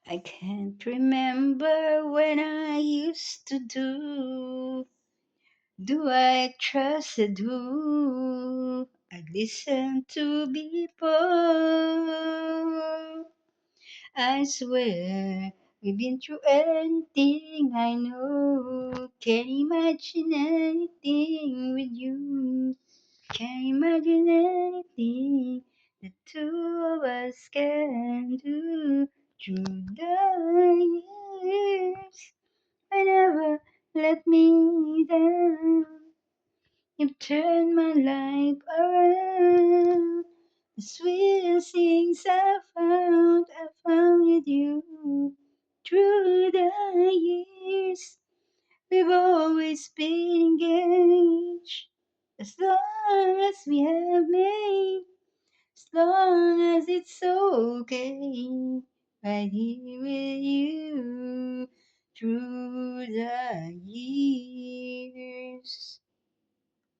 I can't remember when I used to do I trusted who I listened to before. I swear we've been through anything I know. Can't imagine anything with you. Can't imagine anything the two of us can do through the years. I never let me down. You've turned my life around. The sweetest things I found with you. Through the years, we've always been engaged. As long as we have made, as long as it's okay, right here with you. Through the years.